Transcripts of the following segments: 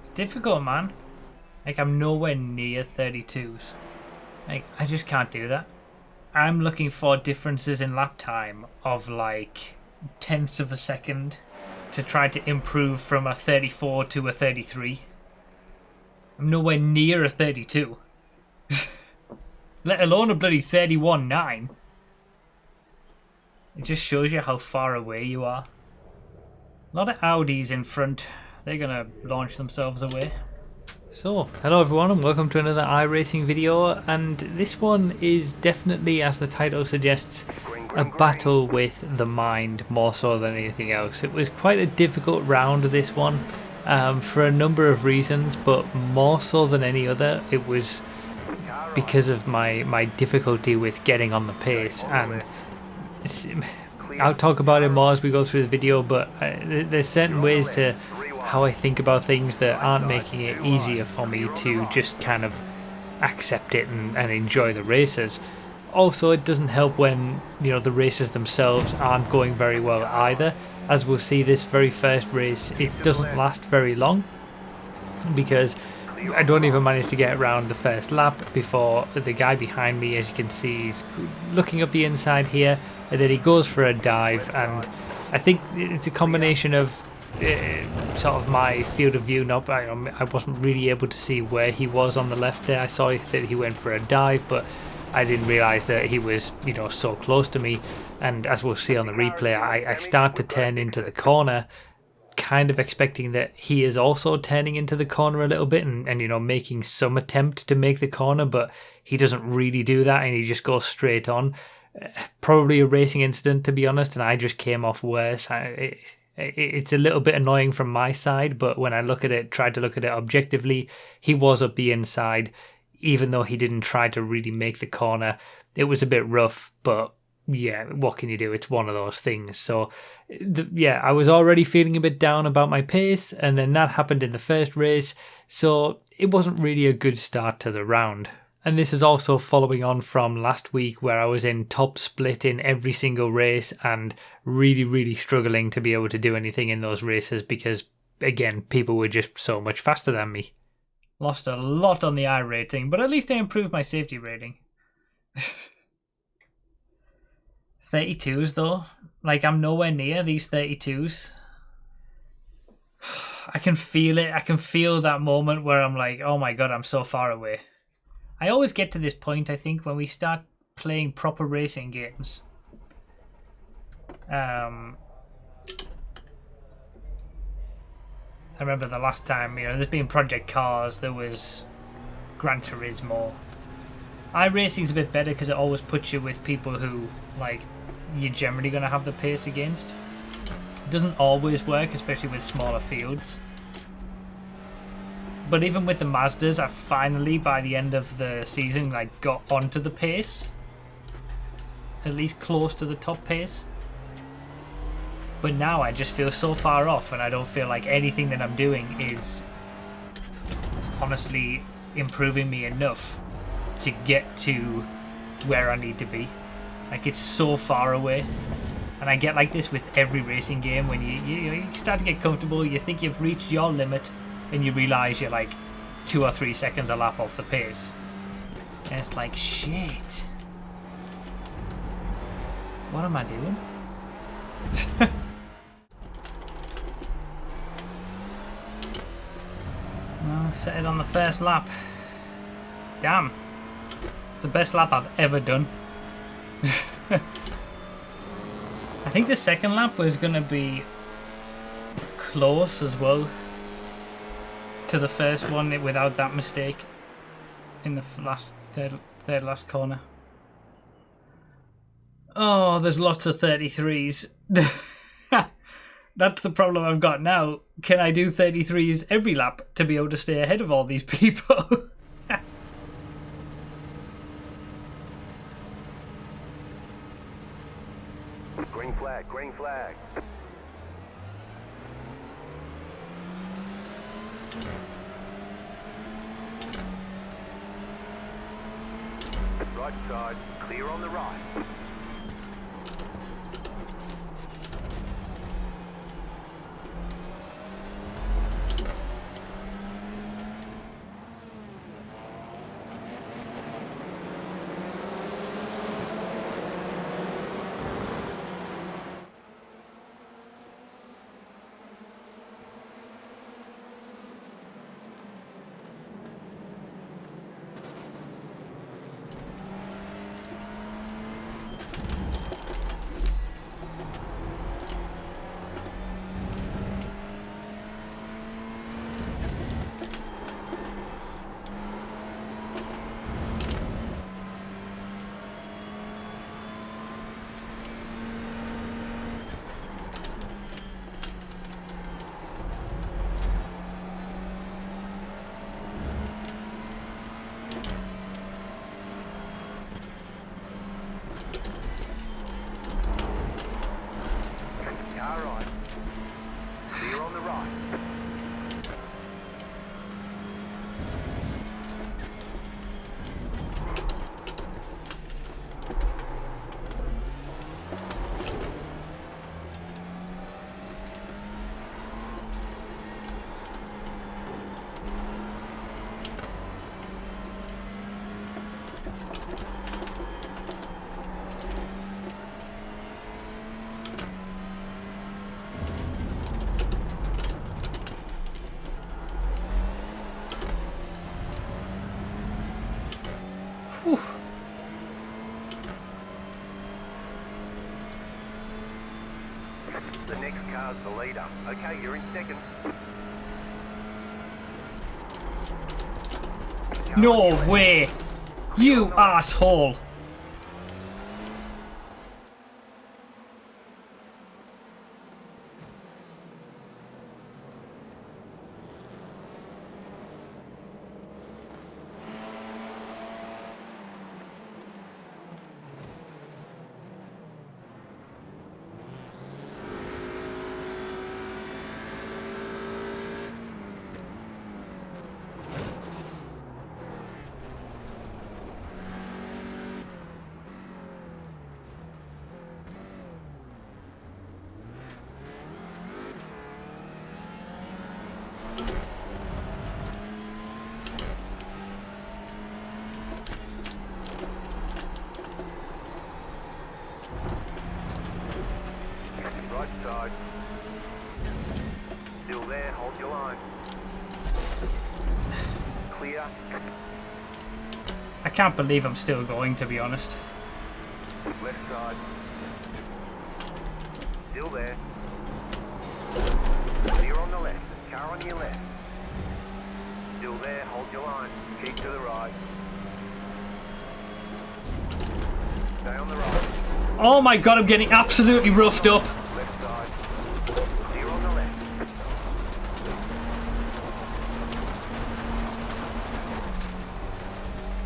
It's difficult, man. Like, I'm nowhere near 32s. Like, I just can't do that. I'm looking for differences in lap time of like tenths of a second to try to improve from a 34 to a 33. I'm nowhere near a 32. Let alone a bloody 31.9. It just shows you how far away you are. A lot of Audis in front. They're gonna launch themselves away. So, hello everyone and welcome to another iRacing video, and this one is definitely, as the title suggests, a battle with the mind more so than anything else. It was quite a difficult round, this one, for a number of reasons, but more so than any other, it was because of my difficulty with getting on the pace. And I'll talk about it more as we go through the video, but there's certain ways to how I think about things that aren't making it easier for me to just kind of accept it and enjoy the races. Also, it doesn't help when, you know, the races themselves aren't going very well either. As we'll see, this very first race, it doesn't last very long because I don't even manage to get around the first lap before the guy behind me, as you can see, is looking up the inside here, and then he goes for a dive. And I think it's a combination of sort of my field of view. I wasn't really able to see where he was on the left there. I saw that he went for a dive, but I didn't realise that he was, you know, so close to me. And as we'll see on the replay, I start to turn into the corner, kind of expecting that he is also turning into the corner a little bit and you know, making some attempt to make the corner, but he doesn't really do that and he just goes straight on. Probably a racing incident, to be honest, and I just came off worse. It's a little bit annoying from my side, but when I tried to look at it objectively, he was up the inside, even though he didn't try to really make the corner. It was a bit rough, but yeah, what can you do? It's one of those things. So yeah, I was already feeling a bit down about my pace, and then that happened in the first race, so it wasn't really a good start to the round. And this is also following on from last week, where I was in top split in every single race and really struggling to be able to do anything in those races because, again, people were just so much faster than me. Lost a lot on the iRating, but at least I improved my safety rating. 32s though, like I'm nowhere near these 32s. I can feel it. I can feel that moment where I'm like, oh my god, I'm so far away. I always get to this point, I think, when we start playing proper racing games. I remember the last time, you know, there's been Project Cars, there was Gran Turismo. iRacing's a bit better because it always puts you with people who, like, you're generally going to have the pace against. It doesn't always work, especially with smaller fields. But even with the Mazdas, I finally, by the end of the season, like, got onto the pace. At least close to the top pace. But now I just feel so far off, and I don't feel like anything that I'm doing is honestly improving me enough to get to where I need to be. Like, it's so far away. And I get like this with every racing game. When you start to get comfortable, you think you've reached your limit, and you realise you're like 2 or 3 seconds a lap off the pace. And it's like, shit. What am I doing? Well, set it on the first lap. Damn. It's the best lap I've ever done. I think the second lap was going to be close as well to the first one without that mistake in the third last corner. Oh, there's lots of 33s. That's the problem I've got now. Can I do 33s every lap to be able to stay ahead of all these people? Green flag, green flag. Right side, clear on the right. car's the leader. Okay, you're in second. No way! You asshole! Right side. Still there, hold your line. Clear. I can't believe I'm still going, to be honest. Left side. Still there. Clear on the left. Car on your left. Still there, hold your line. Keep to the right. Stay on the right. Oh my god, I'm getting absolutely roughed up. Left side. Clear on the left.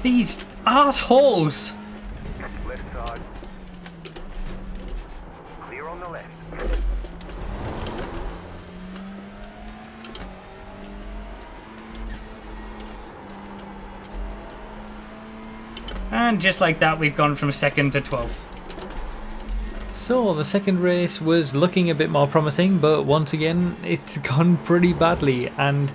These assholes! Left side. Clear on the left. And just like that, we've gone from 2nd to 12th. So the second race was looking a bit more promising, but once again it's gone pretty badly, and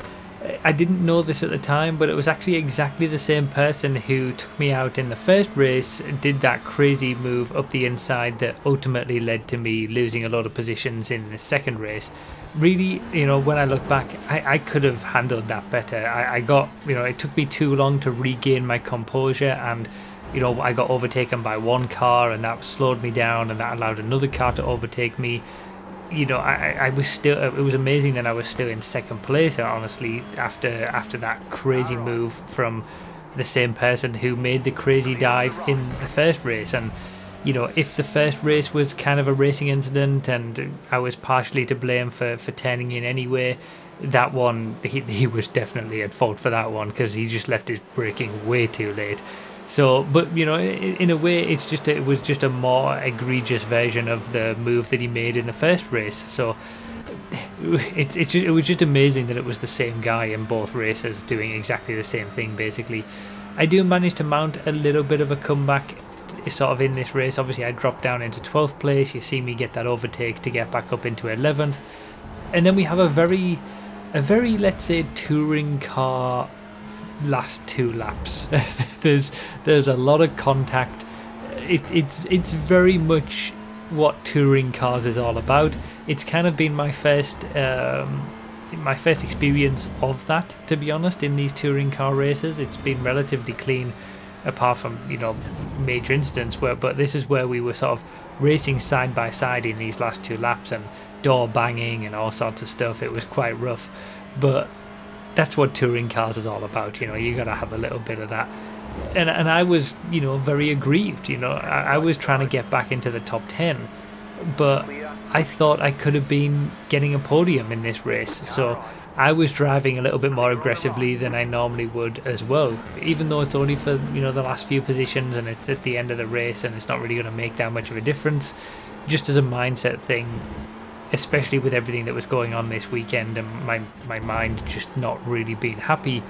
I didn't know this at the time, but it was actually exactly the same person who took me out in the first race, did that crazy move up the inside that ultimately led to me losing a lot of positions in the second race. Really, you know, when I look back, I could have handled that better. I got, you know, it took me too long to regain my composure, and you know, I got overtaken by one car and that slowed me down, and that allowed another car to overtake me. You know, I was still, it was amazing that I was still in second place, honestly, after that crazy move from the same person who made the crazy dive in the first race. And you know, if the first race was kind of a racing incident and I was partially to blame for turning in anyway, that one, he was definitely at fault for that one, because he just left his braking way too late. So, but you know, in a way, it was just a more egregious version of the move that he made in the first race. So, it was just amazing that it was the same guy in both races doing exactly the same thing. Basically, I do manage to mount a little bit of a comeback, sort of in this race. Obviously, I dropped down into 12th place. You see me get that overtake to get back up into 11th, and then we have a very, let's say, touring car last 2 laps. there's a lot of contact. It's very much what touring cars is all about. It's kind of been my first experience of that, to be honest, in these touring car races. It's been relatively clean, apart from, you know, major incidents, but this is where we were sort of racing side by side in these last 2 laps, and door banging and all sorts of stuff. It was quite rough, but that's what touring cars is all about. You know, you gotta have a little bit of that. And I was, you know, very aggrieved. You know, I was trying to get back into the top 10, but I thought I could have been getting a podium in this race. So I was driving a little bit more aggressively than I normally would as well, even though it's only for, you know, the last few positions and it's at the end of the race and it's not really going to make that much of a difference. Just as a mindset thing, especially with everything that was going on this weekend and my mind just not really being happy,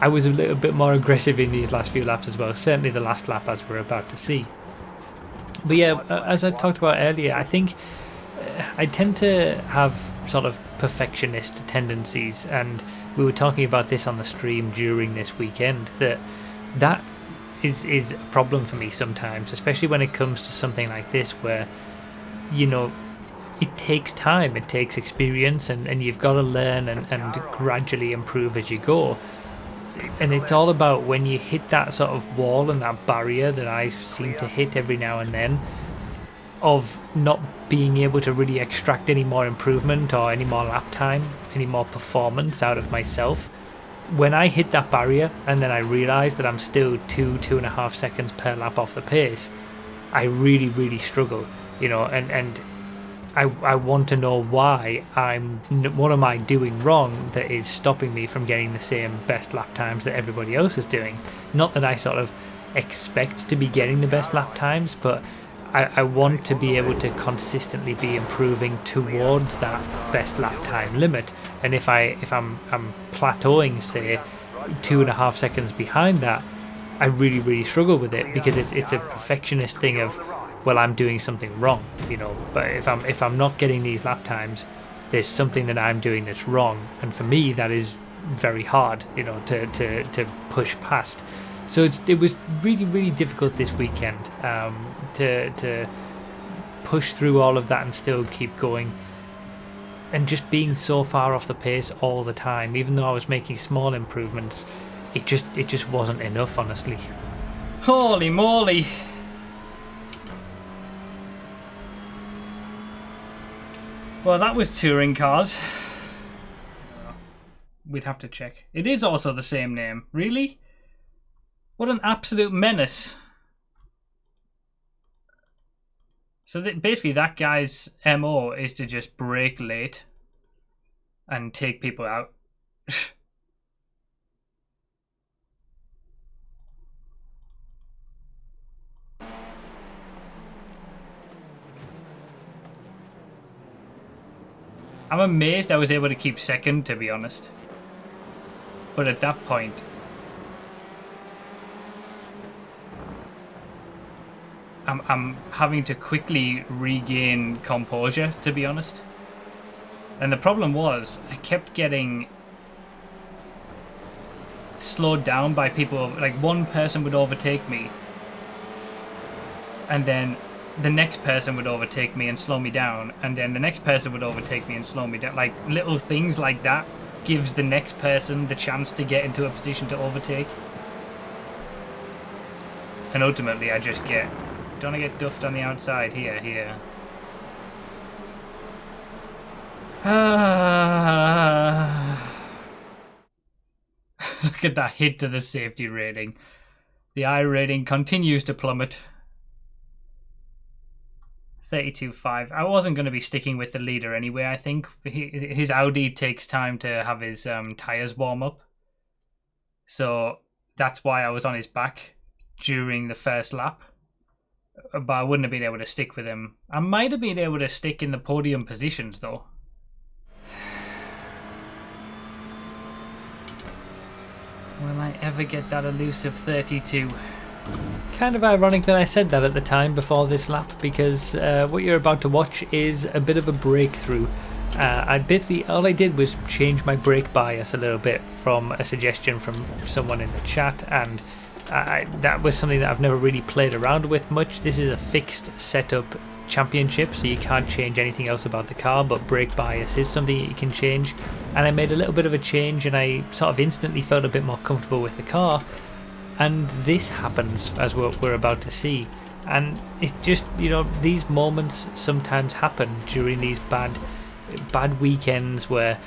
I was a little bit more aggressive in these last few laps as well, certainly the last lap, as we're about to see. But yeah, as I talked about earlier, I think I tend to have sort of perfectionist tendencies, and we were talking about this on the stream during this weekend, that is a problem for me sometimes, especially when it comes to something like this, where, you know, it takes time, it takes experience, and you've got to learn and gradually improve as you go. And it's all about when you hit that sort of wall and that barrier that I seem to hit every now and then, of not being able to really extract any more improvement or any more lap time, any more performance out of myself. When I hit that barrier and then I realised that I'm still 2.5 seconds per lap off the pace, I really struggle, you know, and I want to know why. What am I doing wrong that is stopping me from getting the same best lap times that everybody else is doing? Not that I sort of expect to be getting the best lap times, but I want to be able to consistently be improving towards that best lap time limit. And if I'm plateauing, say, 2.5 seconds behind that, I really struggle with it, because it's a perfectionist thing of, well, I'm doing something wrong, you know. But if I'm not getting these lap times, there's something that I'm doing that's wrong, and for me that is very hard, you know, to push past. So it was really difficult this weekend to push through all of that and still keep going, and just being so far off the pace all the time. Even though I was making small improvements, it just wasn't enough, honestly. Holy moly! Well, that was touring cars. We'd have to check. It is also the same name. Really? What an absolute menace. So basically that guy's MO is to just brake late and take people out. I'm amazed I was able to keep second, to be honest. But at that point, I'm having to quickly regain composure, to be honest. And the problem was, I kept getting slowed down by people. Like, one person would overtake me, and then the next person would overtake me and slow me down, and then the next person would overtake me and slow me down. Like, little things like that gives the next person the chance to get into a position to overtake. And ultimately I just don't I get duffed on the outside? Here. Look at that hit to the safety rating. The iRating continues to plummet. 32.5. I wasn't going to be sticking with the leader anyway. I think his Audi takes time to have his tyres warm up. So that's why I was on his back during the first lap. But I wouldn't have been able to stick with him. I might have been able to stick in the podium positions though. Will I ever get that elusive 32? Kind of ironic that I said that at the time before this lap, because what you're about to watch is a bit of a breakthrough. All I did was change my brake bias a little bit from a suggestion from someone in the chat, and that was something that I've never really played around with much. This is a fixed setup championship, so you can't change anything else about the car, but brake bias is something that you can change. And I made a little bit of a change, and I sort of instantly felt a bit more comfortable with the car. And this happens, as we're about to see. And it just, you know, these moments sometimes happen during these bad weekends where,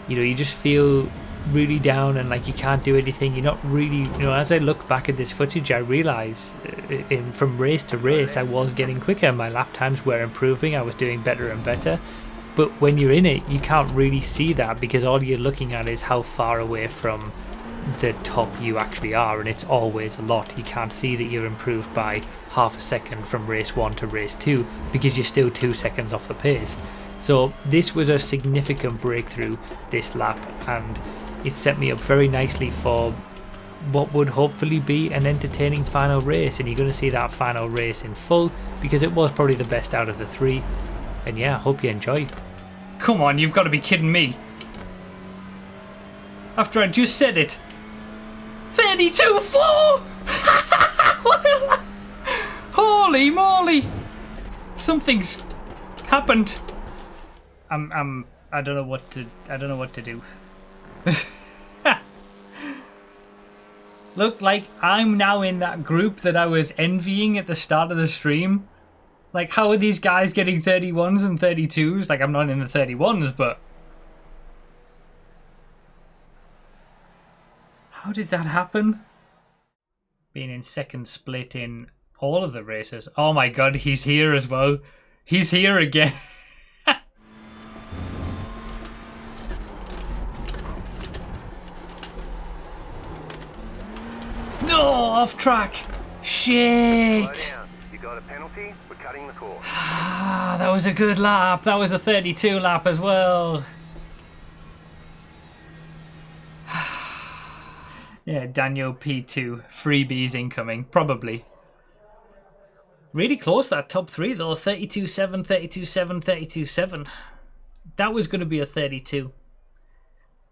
you know, you just feel really down and like you can't do anything. You're not really, you know, as I look back at this footage, I realise from race to race I was getting quicker. My lap times were improving. I was doing better and better. But when you're in it, you can't really see that, because all you're looking at is how far away from the top you actually are, and it's always a lot. You can't see that you're improved by half a second from race 1 to race 2 because you're still 2 seconds off the pace. So this was a significant breakthrough this lap, and it set me up very nicely for what would hopefully be an entertaining final race. And you're going to see that final race in full, because it was probably the best out of the 3. And yeah, I hope you enjoy. Come on, you've got to be kidding me. After I just said it. 32.4! Holy moly! Something's happened. I don't know what to do. Look, like, I'm now in that group that I was envying at the start of the stream. Like, how are these guys getting 31s and 32s? Like, I'm not in the 31s, but... How did that happen? Being in second split in all of the races. Oh my god, he's here as well. He's here again. No, off track. Shit. Slow down. You got a penalty? We're cutting the course. Ah, that was a good lap. That was a 32 lap as well. Yeah, Daniel P2. Freebies incoming. Probably. Really close, that top three, though. 32-7, 32-7, 32-7. That was going to be a 32.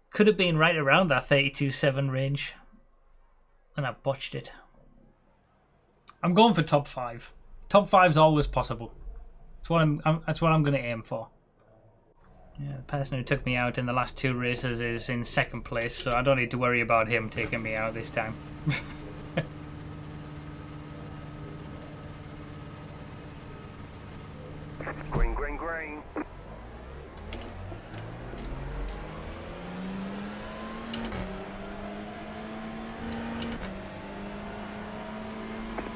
Could have been right around that 32-7 range. And I botched it. I'm going for top 5. Top 5's always possible. That's what I'm going to aim for. Yeah, the person who took me out in the last 2 races is in second place, so I don't need to worry about him taking me out this time. Green, green, green.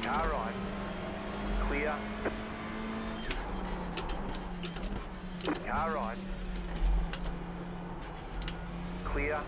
Car right. Clear. Car right. Clear.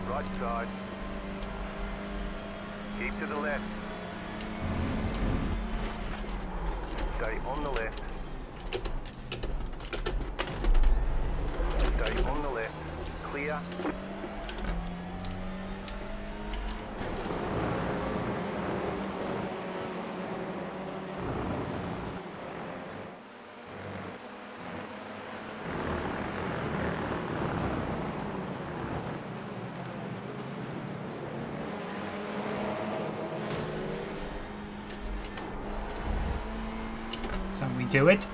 Right side. Keep to the left. Stay on the left. Stay on the left. Clear. So we do it.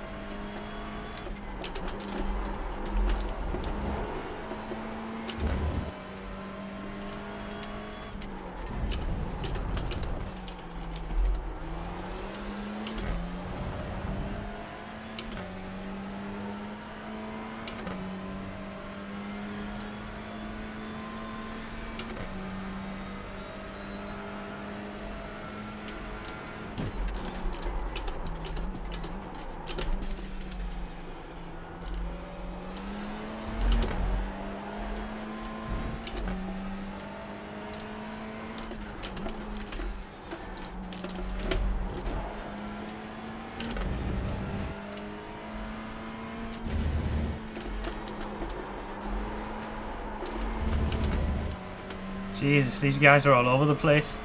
Jesus, these guys are all over the place.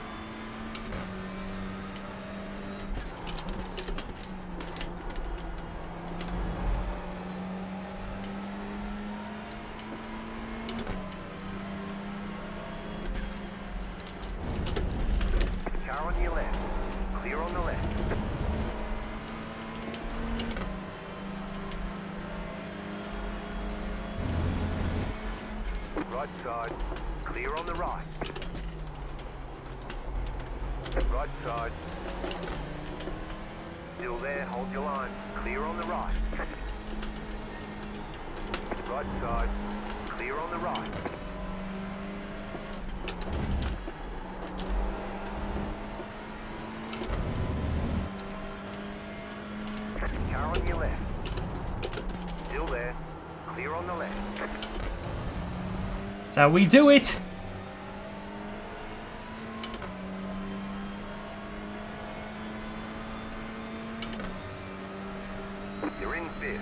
Car on your left. Clear on the left. Right side. Clear on the right. Right side. Still there, hold your line. Clear on the right. Right side. Clear on the right. That's how we do it. You're in fifth.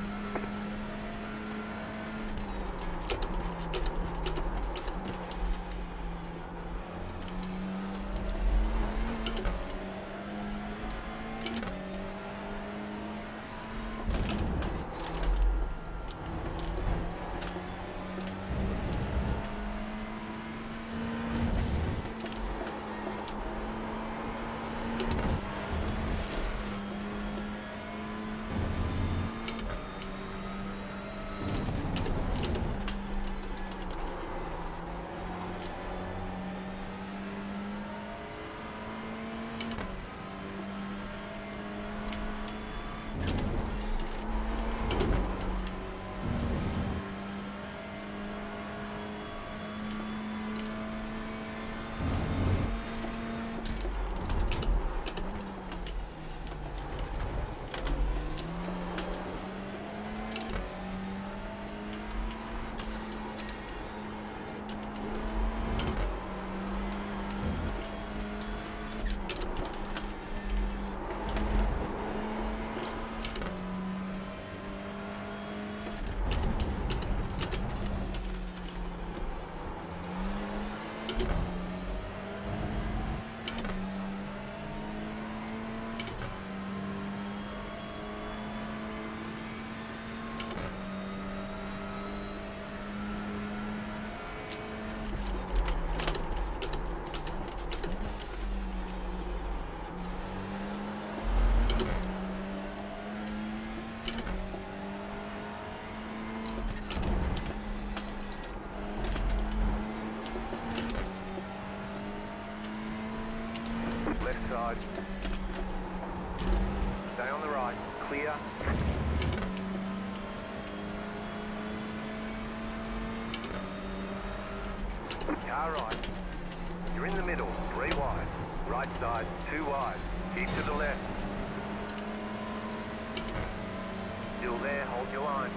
Left side. Stay on the right. Clear. Car right. You're in the middle. 3 wide. Right side. 2 wide. Keep to the left. Still there. Hold your line.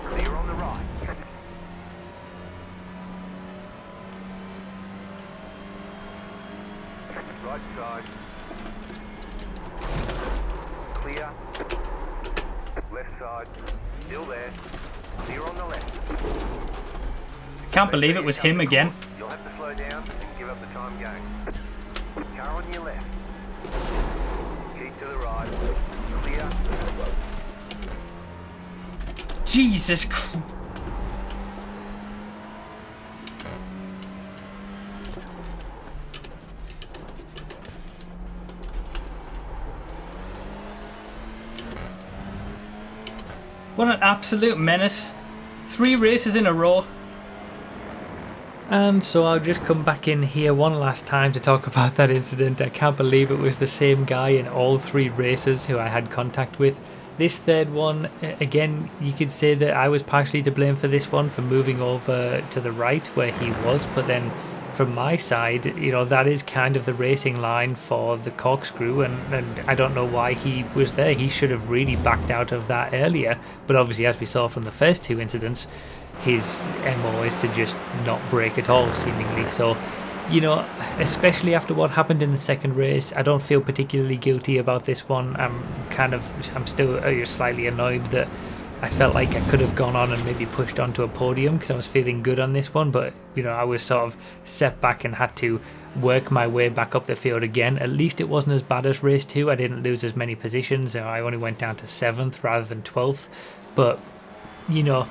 Clear on the right. Right side. Clear. Left side. Still there. Clear on the left. Can't believe it was him again. You'll have to slow down and give up the time gain. Car on your left. Keep to the right. Clear. Jesus Christ. What an absolute menace. 3 races in a row. And so I'll just come back in here one last time to talk about that incident. I can't believe it was the same guy in all 3 races who I had contact with. This third one, again, you could say that I was partially to blame for this one, for moving over to the right where he was, but then from my side, you know, that is kind of the racing line for the corkscrew, and I don't know why he was there. He should have really backed out of that earlier, but obviously, as we saw from the first 2 incidents, his MO is to just not brake at all, seemingly. So, you know, especially after what happened in the second race, I don't feel particularly guilty about this one. I'm still slightly annoyed that I felt like I could have gone on and maybe pushed onto a podium because I was feeling good on this one, but you know, I was sort of set back and had to work my way back up the field again. At least it wasn't as bad as race 2. I didn't lose as many positions. I only went down to 7th rather than 12th, but you know,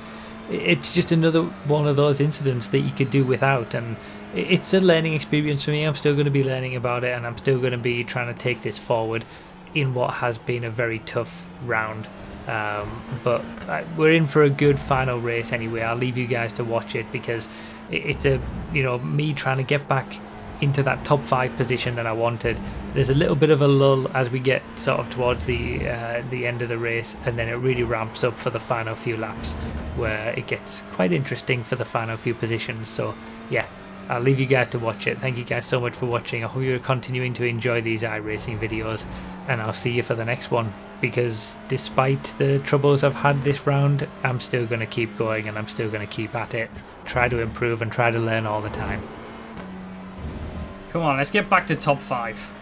it's just another one of those incidents that you could do without, and it's a learning experience for me. I'm still going to be learning about it, and I'm still going to be trying to take this forward in what has been a very tough round. But we're in for a good final race anyway. I'll leave you guys to watch it because it's me trying to get back into that top 5 position that I wanted. There's a little bit of a lull as we get sort of towards the end of the race, and then it really ramps up for the final few laps where it gets quite interesting for the final few positions. So yeah, I'll leave you guys to watch it. Thank you guys so much for watching. I hope you're continuing to enjoy these iRacing videos, and I'll see you for the next one. because despite the troubles I've had this round, I'm still going to keep going and I'm still going to keep at it. Try to improve and try to learn all the time. Come on, let's get back to top 5.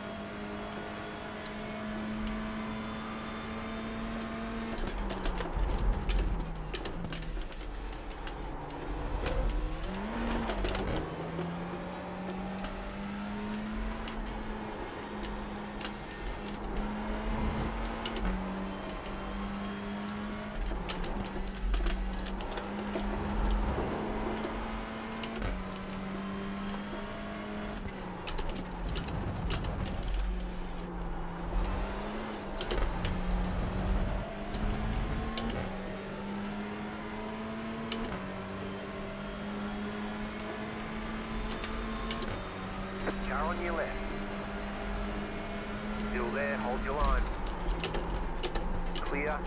Car on your left. Still there, hold your line. Clear.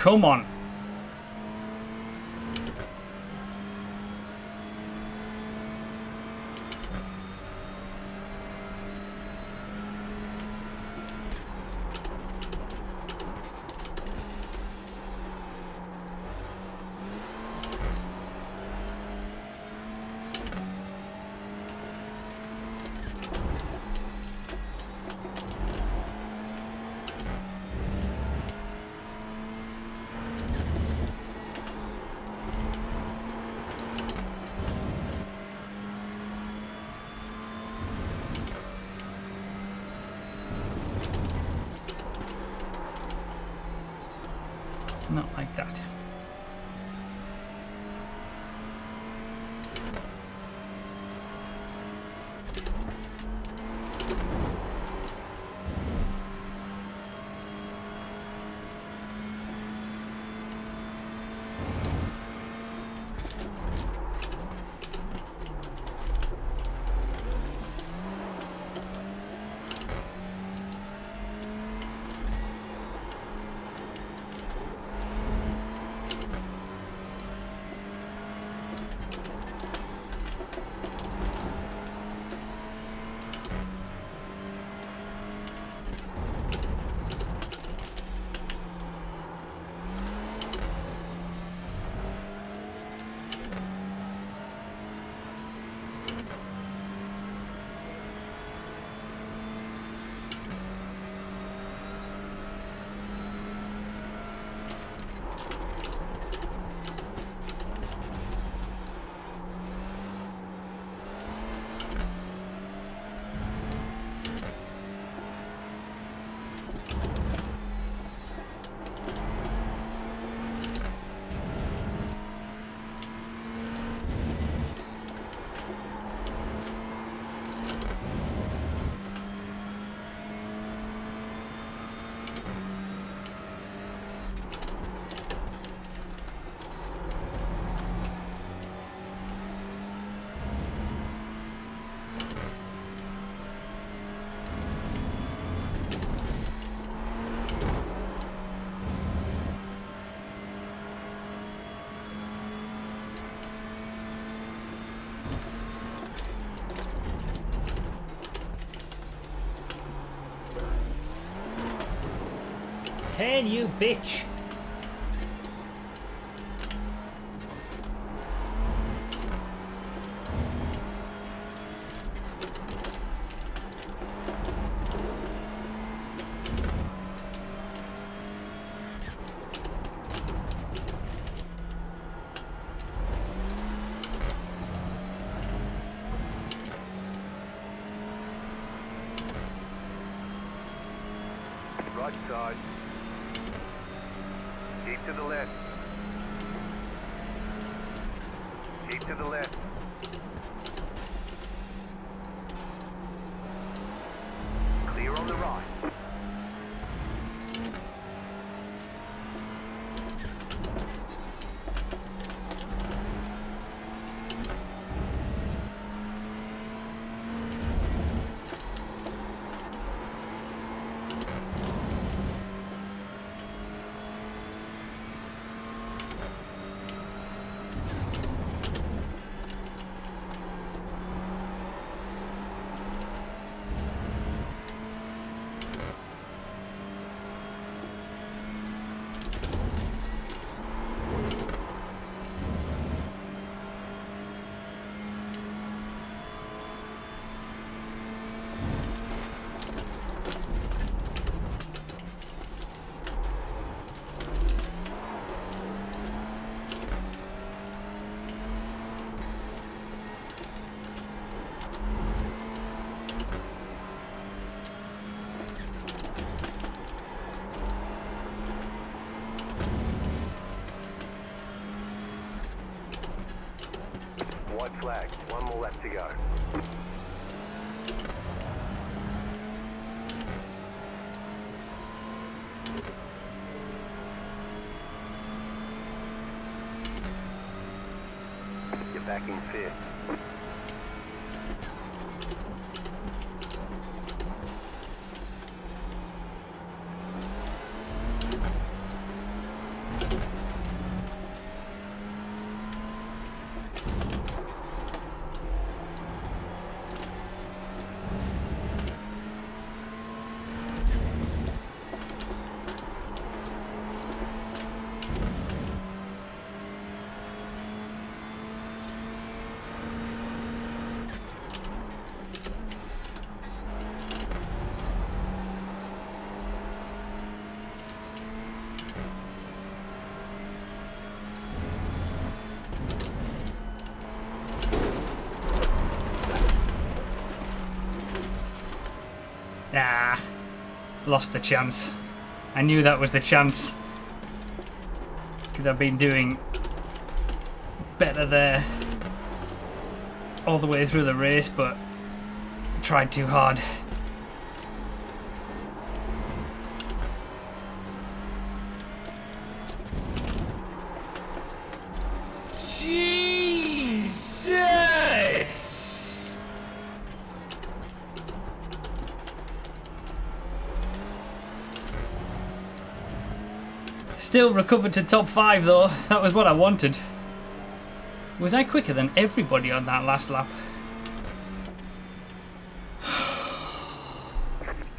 Come on. Not like that. 10, you bitch! Right side. Keep to the left. Keep to the left. Clear on the right. White flag. One more lap to go. You're back in fifth. Ah, lost the chance. I knew that was the chance. Because I've been doing better there all the way through the race, but tried too hard. Jesus! Still recovered to top 5 though. That was what I wanted. Was I quicker than everybody on that last lap?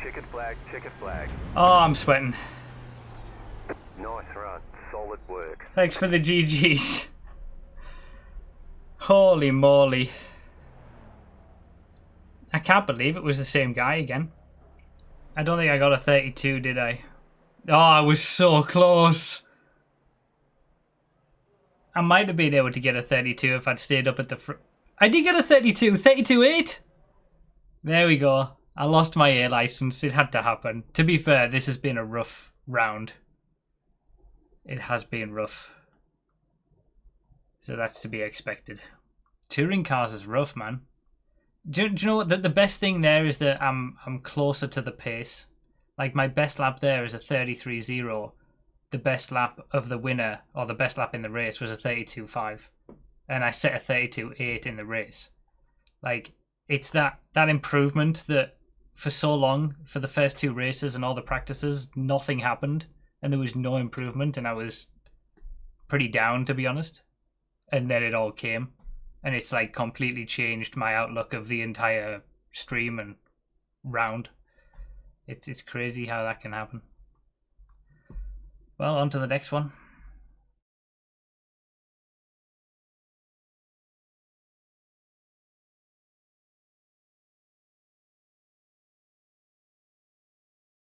Ticket flag, ticket flag. Oh, I'm sweating. Nice run. Solid work. Thanks for the GGs. Holy moly. I can't believe it was the same guy again. I don't think I got a 32, did I? Oh, I was so close. I might have been able to get a 32 if I'd stayed up at the front. I did get a 32. 32.8. There we go. I lost my A license. It had to happen. To be fair, this has been a rough round. It has been rough. So that's to be expected. Touring cars is rough, man. Do you know what? The best thing there is that I'm closer to the pace. Like, my best lap there is a 33.0. The best lap of the winner, or the best lap in the race, was a 32.5. And I set a 32.8 in the race. Like, it's that improvement that for so long, for the first 2 races and all the practices, nothing happened. And there was no improvement, and I was pretty down, to be honest. And then it all came. And it's, like, completely changed my outlook of the entire stream and round. It's crazy how that can happen. Well, on to the next one.